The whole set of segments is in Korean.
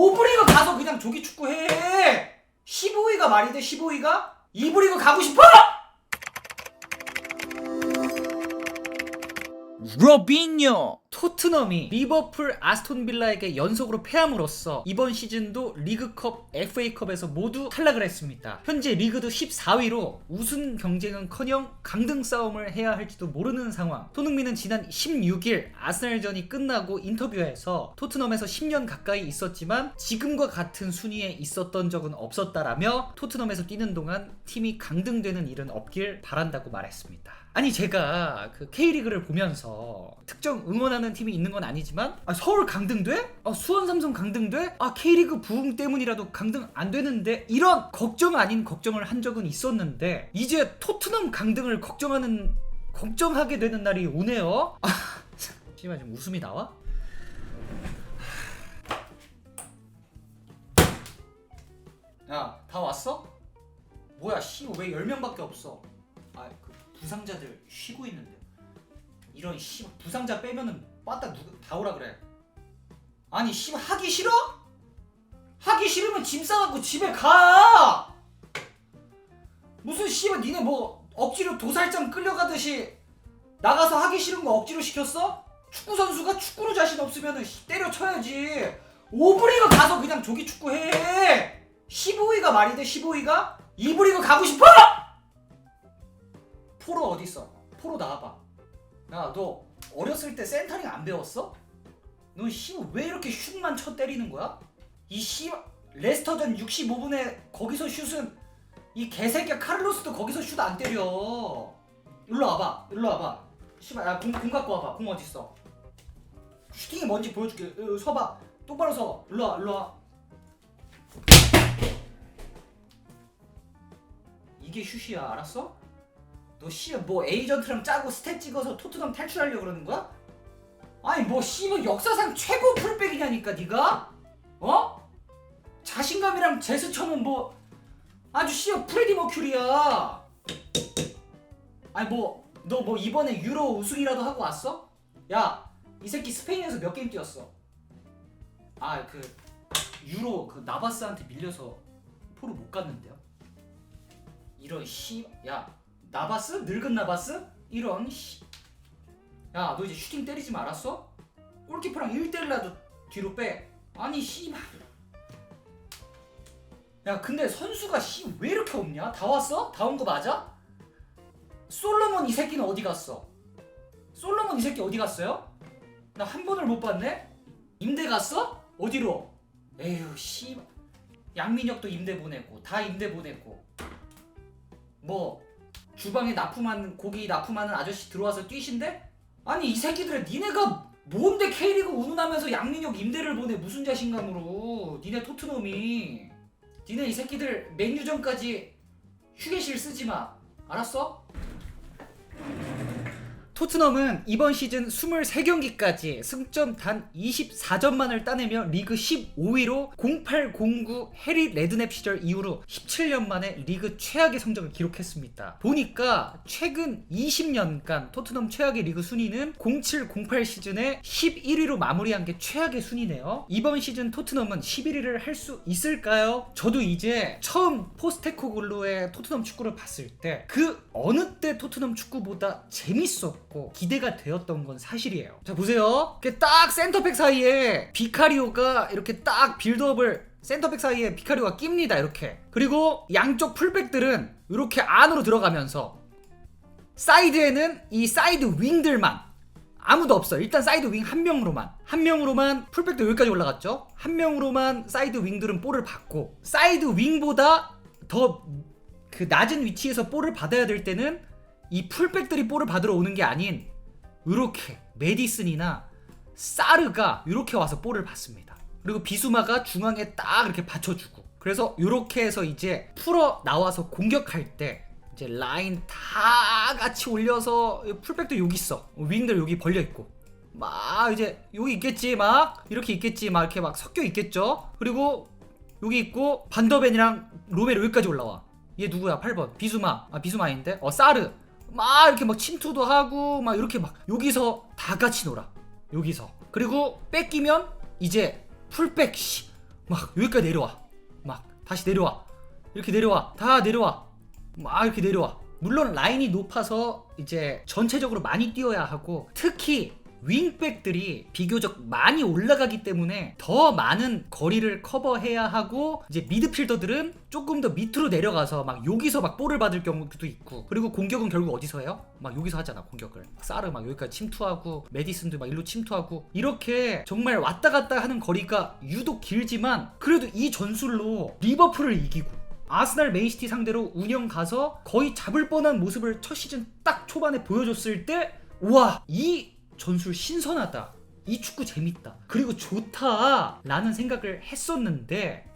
5부리그 가서 그냥 조기 축구 해. 15위가 말이 돼? 15위가? 2부리그 가고 싶어? 로빈요! 토트넘이 리버풀, 아스톤빌라에게 연속으로 패함으로써 이번 시즌도 리그컵, FA컵에서 모두 탈락을 했습니다. 현재 리그도 14위로 우승 경쟁은커녕 강등 싸움을 해야 할지도 모르는 상황. 손흥민은 지난 16일 아스날전이 끝나고 인터뷰에서 토트넘에서 10년 가까이 있었지만 지금과 같은 순위에 있었던 적은 없었다라며 토트넘에서 뛰는 동안 팀이 강등되는 일은 없길 바란다고 말했습니다. 아니 제가 그 K리그를 보면서 특정 응원하는 팀이 있는 건 아니지만 서울 강등돼? 수원 삼성 강등돼? K리그 부흥 때문이라도 강등 안 되는데 이런 걱정 아닌 걱정을 한 적은 있었는데 이제 토트넘 강등을 걱정하게 되는 날이 오네요. 씨발 지금 웃음이 나와? 야 다 왔어? 뭐야 씨 왜 10명밖에 없어? 부상자들 쉬고 있는데 이런 씨 부상자 빼면은 빠따 누구 다 오라 그래. 아니 씨 하기 싫어? 하기 싫으면 짐 싸갖고 집에 가. 무슨 씨발 니네 뭐 억지로 도살장 끌려가듯이 나가서 하기 싫은 거 억지로 시켰어? 축구 선수가 축구로 자신 없으면은 때려쳐야지. 5부리그 가서 그냥 조기 축구 해. 15위가 말이 돼? 15위가? 2부리그 가고 싶어? 포로 어딨어? 포로 나와봐. 야 너 어렸을 때 센터링 안 배웠어? 너 씨발 왜 이렇게 슛만 쳐 때리는 거야? 이 씨발 레스터전 65분에 거기서 슛은 이 개새끼야 카를로스도 거기서 슛 안 때려. 일로 와봐. 씨발 야 공 갖고 와봐. 공 어딨어? 슈팅이 뭔지 보여줄게. 서봐. 똑바로 서. 일로 와. 이게 슛이야 알았어? 너 씨발 뭐 에이전트랑 짜고 스탯 찍어서 토트넘 탈출하려고 그러는 거야? 아니 뭐 씨발 역사상 최고 풀백이냐니까 니가? 자신감이랑 제스처는 뭐 아주 씨발 프레디 머큐리야. 아니 뭐 너 뭐 이번에 유로 우승이라도 하고 왔어? 야 이 새끼 스페인에서 몇 게임 뛰었어? 그 유로 그 나바스한테 밀려서 포로 못 갔는데요? 이런 야 나바스? 늙은 나바스? 이런 씨. 야 너 이제 슈팅 때리지 말았어? 골키퍼랑 1대1라도 뒤로 빼. 아니 씨발. 야 근데 선수가 왜 이렇게 없냐? 다 왔어? 다 온 거 맞아? 솔로몬 이 새끼는 어디 갔어? 솔로몬 이 새끼 어디 갔어요? 나 한 번을 못 봤네? 임대 갔어? 어디로? 에휴 씨발. 양민혁도 임대 보냈고 다 임대 보냈고 뭐 주방에 고기 납품하는 아저씨 들어와서 뛰신대? 아니 이 새끼들은 니네가 뭔데 K리그 운운하면서 양민혁 임대를 보내. 무슨 자신감으로. 니네 토트넘이. 니네 이 새끼들 맨유전까지 휴게실 쓰지마 알았어? 토트넘은 이번 시즌 23경기까지 승점 단 24점만을 따내며 리그 15위로 0809 해리 레드냅 시절 이후로 17년 만에 리그 최악의 성적을 기록했습니다. 보니까 최근 20년간 토트넘 최악의 리그 순위는 07-08 시즌에 11위로 마무리한 게 최악의 순위네요. 이번 시즌 토트넘은 11위를 할 수 있을까요? 저도 이제 처음 포스테코글루의 토트넘 축구를 봤을 때 그 어느 때 토트넘 축구보다 재밌었고 기대가 되었던 건 사실이에요. 자 보세요. 이렇게 딱 센터백 사이에 비카리오가 이렇게 딱 빌드업을 센터백 사이에 비카리오가 낍니다. 이렇게. 그리고 양쪽 풀백들은 이렇게 안으로 들어가면서 사이드에는 이 사이드 윙들만 아무도 없어. 일단 사이드 윙 한 명으로만 풀백도 여기까지 올라갔죠. 한 명으로만 사이드 윙들은 볼을 받고 사이드 윙보다 더 그 낮은 위치에서 볼을 받아야 될 때는 이 풀백들이 볼을 받으러 오는 게 아닌 이렇게 메디슨이나 사르가 이렇게 와서 볼을 받습니다. 그리고 비수마가 중앙에 딱 이렇게 받쳐주고 그래서 이렇게 해서 이제 풀어 나와서 공격할 때 이제 라인 다 같이 올려서 풀백도 여기 있어. 윙들 여기 벌려 있고 막 이제 여기 있겠지 막 이렇게 있겠지 막 이렇게 막 섞여 있겠죠. 그리고 여기 있고 반더벤이랑 로메로 여기까지 올라와. 얘 누구야? 8번 비수마. 비수마인데 사르 막 이렇게 막 침투도 하고 막 이렇게 막 여기서 다 같이 놀아. 여기서. 그리고 뺏기면 이제 풀백 막 여기까지 내려와. 막 다시 내려와. 이렇게 내려와. 다 내려와. 막 이렇게 내려와. 물론 라인이 높아서 이제 전체적으로 많이 뛰어야 하고, 특히 윙백들이 비교적 많이 올라가기 때문에 더 많은 거리를 커버해야 하고, 이제 미드필더들은 조금 더 밑으로 내려가서 막 여기서 막 볼을 받을 경우도 있고, 그리고 공격은 결국 어디서 해요? 막 여기서 하잖아. 공격을 사르 막 여기까지 침투하고, 메디슨도 막 일로 침투하고, 이렇게 정말 왔다 갔다 하는 거리가 유독 길지만 그래도 이 전술로 리버풀을 이기고 아스날 맨시티 상대로 운영 가서 거의 잡을 뻔한 모습을 첫 시즌 딱 초반에 보여줬을 때, 우와, 이 전술 신선하다, 이 축구 재밌다, 그리고 좋다 라는 생각을 했었는데,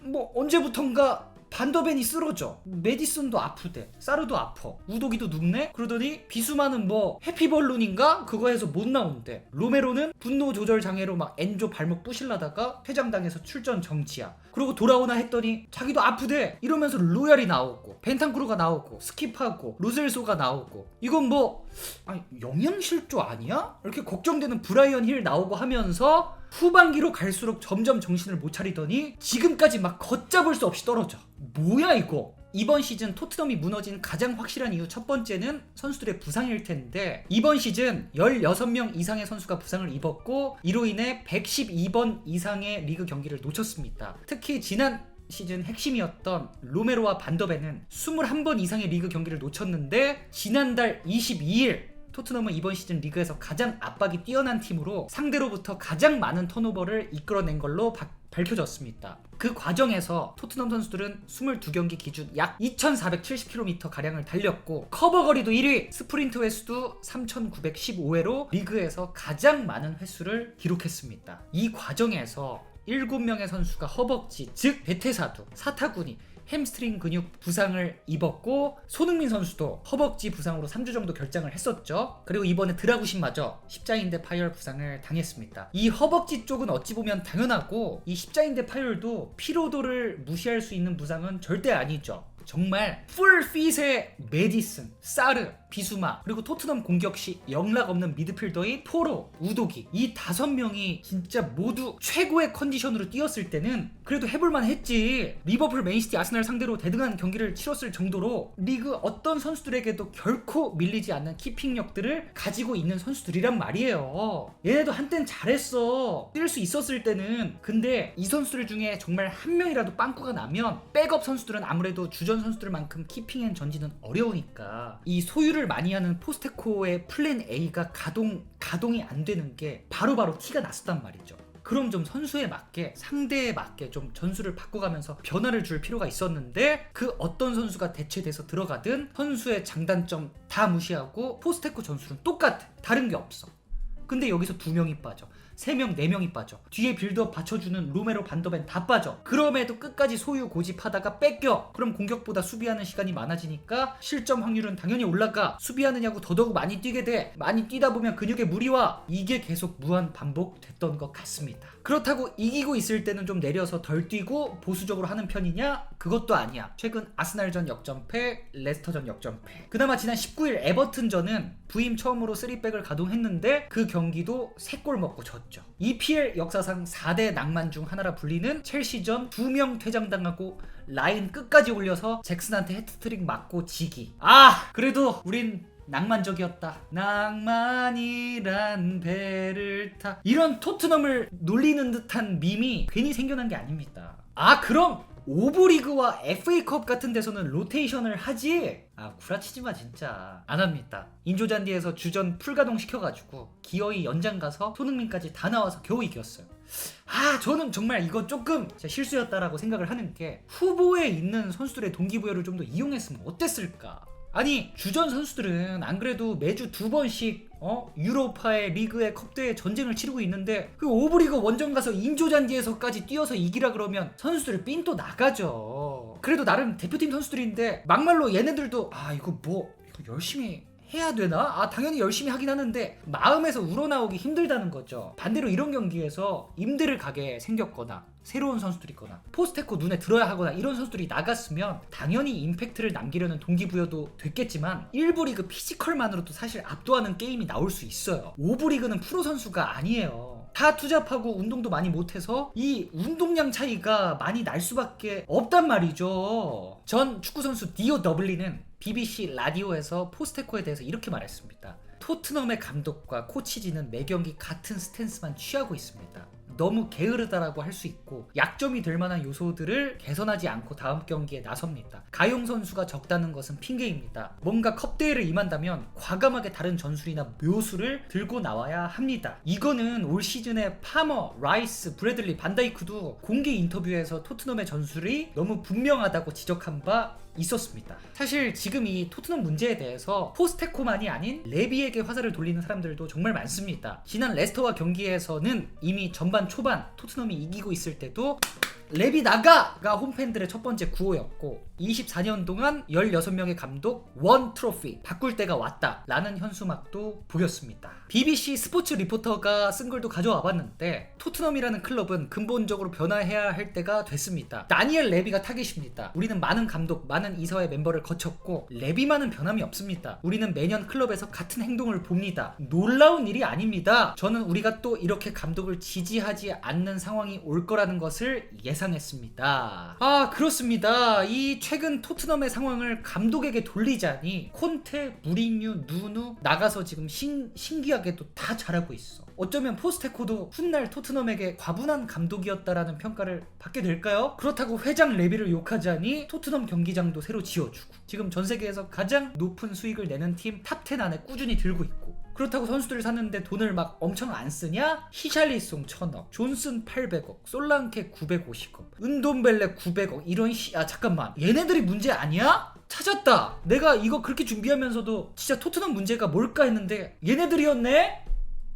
뭐 언제부턴가 반더벤이 쓰러져, 메디슨도 아프대, 사르도 아파, 우도기도 눕네. 그러더니 비수마는 뭐 해피벌룬인가 그거 해서 못 나온대. 로메로는 분노 조절 장애로 막 엔조 발목 부실라다가 퇴장당해서 출전 정지야. 그리고 돌아오나 했더니 자기도 아프대. 이러면서 로얄이 나오고 벤탄쿠르가 나오고 스킵하고 로셀소가 나오고, 이건 뭐 아니 영양실조 아니야? 이렇게 걱정되는 브라이언 힐 나오고 하면서 후반기로 갈수록 점점 정신을 못 차리더니 지금까지 막 걷잡을 수 없이 떨어져. 뭐야 이거? 이번 시즌 토트넘이 무너진 가장 확실한 이유 첫 번째는 선수들의 부상일 텐데, 이번 시즌 16명 이상의 선수가 부상을 입었고, 이로 인해 112번 이상의 리그 경기를 놓쳤습니다. 특히 지난 시즌 핵심이었던 로메로와 반더벤은 21번 이상의 리그 경기를 놓쳤는데, 지난달 22일 토트넘은 이번 시즌 리그에서 가장 압박이 뛰어난 팀으로 상대로부터 가장 많은 턴오버를 이끌어낸 걸로 밝혀졌습니다. 그 과정에서 토트넘 선수들은 22경기 기준 약 2470km 가량을 달렸고, 커버 거리도 1위, 스프린트 횟수도 3915회로 리그에서 가장 많은 횟수를 기록했습니다. 이 과정에서 7명의 선수가 허벅지, 즉 배태사두, 사타구니, 햄스트링 근육 부상을 입었고, 손흥민 선수도 허벅지 부상으로 3주 정도 결장을 했었죠. 그리고 이번에 드라구신마저 십자인대 파열 부상을 당했습니다. 이 허벅지 쪽은 어찌 보면 당연하고, 이 십자인대 파열도 피로도를 무시할 수 있는 부상은 절대 아니죠. 정말 풀핏의 메디슨, 사르, 비수마, 그리고 토트넘 공격 시 영락 없는 미드필더인 포로, 우도기, 이 5명이 진짜 모두 최고의 컨디션으로 뛰었을 때는 그래도 해볼만 했지. 리버풀, 맨시티, 아스날 상대로 대등한 경기를 치렀을 정도로 리그 어떤 선수들에게도 결코 밀리지 않는 키핑력들을 가지고 있는 선수들이란 말이에요. 얘네도 한땐 잘했어, 뛸 수 있었을 때는. 근데 이 선수들 중에 정말 한 명이라도 빵꾸가 나면 백업 선수들은 아무래도 주전 선수들만큼 키핑 앤 전진은 어려우니까 이 소유를 많이 하는 포스테코의 플랜 A가 가동이 안 되는 게 바로바로 티가 났었단 말이죠. 그럼 좀 선수에 맞게, 상대에 맞게 좀 전술을 바꿔가면서 변화를 줄 필요가 있었는데, 그 어떤 선수가 대체돼서 들어가든 선수의 장단점 다 무시하고 포스테코 전술은 똑같아. 다른 게 없어. 근데 여기서 2명이 빠져, 3명, 4명이 빠져, 뒤에 빌드업 받쳐주는 로메로, 반더벤 다 빠져. 그럼에도 끝까지 소유 고집하다가 뺏겨. 그럼 공격보다 수비하는 시간이 많아지니까 실점 확률은 당연히 올라가. 수비하느냐고 더더욱 많이 뛰게 돼. 많이 뛰다 보면 근육에 무리 와. 이게 계속 무한 반복됐던 것 같습니다. 그렇다고 이기고 있을 때는 좀 내려서 덜 뛰고 보수적으로 하는 편이냐? 그것도 아니야. 최근 아스날전 역전패, 레스터전 역전패, 그나마 지난 19일 에버튼전은 부임 처음으로 3백을 가동했는데 그 경기도 3골 먹고 졌죠. EPL 역사상 4대 낭만 중 하나라 불리는 첼시전 2명 퇴장당하고 라인 끝까지 올려서 잭슨한테 해트트릭 맞고 지기. 그래도 우린 낭만적이었다. 낭만이란 배를 타. 이런 토트넘을 놀리는 듯한 밈이 괜히 생겨난 게 아닙니다. 그럼 오브리그와 FA컵 같은 데서는 로테이션을 하지? 구라치지마 진짜. 안 합니다. 인조잔디에서 주전 풀가동 시켜가지고 기어이 연장 가서 손흥민까지 다 나와서 겨우 이겼어요. 저는 정말 이거 조금 실수였다라고 생각을 하는 게, 후보에 있는 선수들의 동기부여를 좀 더 이용했으면 어땠을까. 아니, 주전 선수들은 안 그래도 매주 2번씩 유로파의 리그의 컵대회 전쟁을 치르고 있는데, 그 오브리그 원정 가서 인조잔디에서까지 뛰어서 이기라 그러면 선수들 삔또 나가죠. 그래도 나름 대표팀 선수들인데 막말로 얘네들도 이거 열심히 해야 되나? 당연히 열심히 하긴 하는데 마음에서 우러나오기 힘들다는 거죠. 반대로 이런 경기에서 임대를 가게 생겼거나 새로운 선수들이 있거나 포스테코 눈에 들어야 하거나 이런 선수들이 나갔으면 당연히 임팩트를 남기려는 동기부여도 됐겠지만, 1부 리그 피지컬만으로도 사실 압도하는 게임이 나올 수 있어요. 5부 리그는 프로 선수가 아니에요. 다 투잡하고 운동도 많이 못해서 이 운동량 차이가 많이 날 수밖에 없단 말이죠. 전 축구선수 디오 더블리는 BBC 라디오에서 포스테코에 대해서 이렇게 말했습니다. 토트넘의 감독과 코치진은 매경기 같은 스탠스만 취하고 있습니다. 너무 게으르다라고 할 수 있고 약점이 될 만한 요소들을 개선하지 않고 다음 경기에 나섭니다. 가용 선수가 적다는 것은 핑계입니다. 뭔가 컵대회를 임한다면 과감하게 다른 전술이나 묘수를 들고 나와야 합니다. 이거는 올 시즌에 파머, 라이스, 브래들리, 반다이크도 공개 인터뷰에서 토트넘의 전술이 너무 분명하다고 지적한 바 있었습니다. 사실 지금 이 토트넘 문제에 대해서 포스테코만이 아닌 레비에게 화살을 돌리는 사람들도 정말 많습니다. 지난 레스터와 경기에서는 이미 전반 초반 토트넘이 이기고 있을 때도 레비 나가가 홈팬들의 첫 번째 구호였고 24년 동안 16명의 감독 원 트로피 바꿀 때가 왔다 라는 현수막도 보였습니다. BBC 스포츠 리포터가 쓴 글도 가져와 봤는데 토트넘이라는 클럽은 근본적으로 변화해야 할 때가 됐습니다. 다니엘 레비가 타깃입니다. 우리는 많은 감독, 많은 이사회 멤버를 거쳤고 레비만은 변함이 없습니다. 우리는 매년 클럽에서 같은 행동을 봅니다. 놀라운 일이 아닙니다. 저는 우리가 또 이렇게 감독을 지지하지 않는 상황이 올 거라는 것을 예상했습니다. 그렇습니다. 이 최근 토트넘의 상황을 감독에게 돌리자니 콘테, 무리뉴, 누누 나가서 지금 신기하게도 다 잘하고 있어. 어쩌면 포스테코도 훗날 토트넘에게 과분한 감독이었다라는 평가를 받게 될까요? 그렇다고 회장 레비를 욕하자니 토트넘 경기장도 새로 지어주고 지금 전 세계에서 가장 높은 수익을 내는 팀 탑10 안에 꾸준히 들고 있고 그렇다고 선수들 사는데 돈을 막 엄청 안 쓰냐? 히샬리송 1000억, 존슨 800억, 솔랑케 950억, 은돔벨레 900억 이런 잠깐만 얘네들이 문제 아니야? 찾았다. 내가 이거 그렇게 준비하면서도 진짜 토트넘 문제가 뭘까 했는데 얘네들이었네?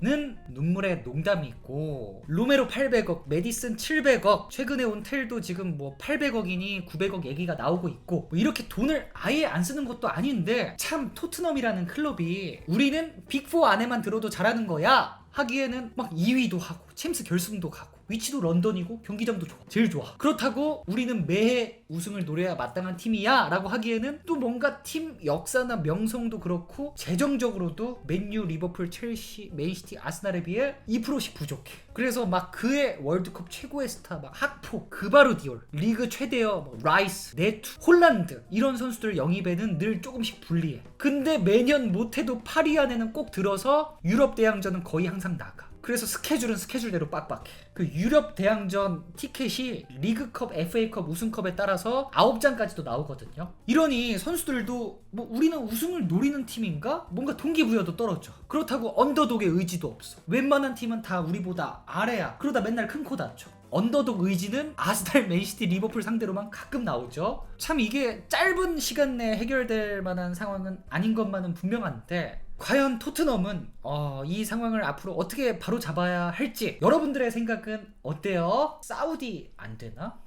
는 눈물의 농담이 있고 로메로 800억, 메디슨 700억, 최근에 온 텔도 지금 뭐 800억이니 900억 얘기가 나오고 있고 뭐 이렇게 돈을 아예 안 쓰는 것도 아닌데 참 토트넘이라는 클럽이 우리는 빅4 안에만 들어도 잘하는 거야 하기에는 막 2위도 하고 챔스 결승도 가고 위치도 런던이고 경기장도 좋아. 제일 좋아. 그렇다고 우리는 매해 우승을 노려야 마땅한 팀이야 라고 하기에는 또 뭔가 팀 역사나 명성도 그렇고 재정적으로도 맨유, 리버풀, 첼시, 맨시티, 아스날에 비해 2%씩 부족해. 그래서 막 그의 월드컵 최고의 스타 막 학포, 그바르디올, 리그 최대어 뭐 라이스, 네투, 홀란드 이런 선수들 영입에는 늘 조금씩 불리해. 근데 매년 못해도 8위 안에는 꼭 들어서 유럽 대항전은 거의 항상 나가. 그래서 스케줄은 스케줄대로 빡빡해. 그 유럽 대항전 티켓이 리그컵, FA컵, 우승컵에 따라서 9장까지도 나오거든요. 이러니 선수들도 뭐 우리는 우승을 노리는 팀인가? 뭔가 동기부여도 떨어져. 그렇다고 언더독의 의지도 없어. 웬만한 팀은 다 우리보다 아래야. 그러다 맨날 큰 코 다쳐. 언더독 의지는 아스날, 맨시티, 리버풀 상대로만 가끔 나오죠. 참 이게 짧은 시간 내에 해결될 만한 상황은 아닌 것만은 분명한데 과연 토트넘은 이 상황을 앞으로 어떻게 바로잡아야 할지 여러분들의 생각은 어때요? 사우디 안 되나?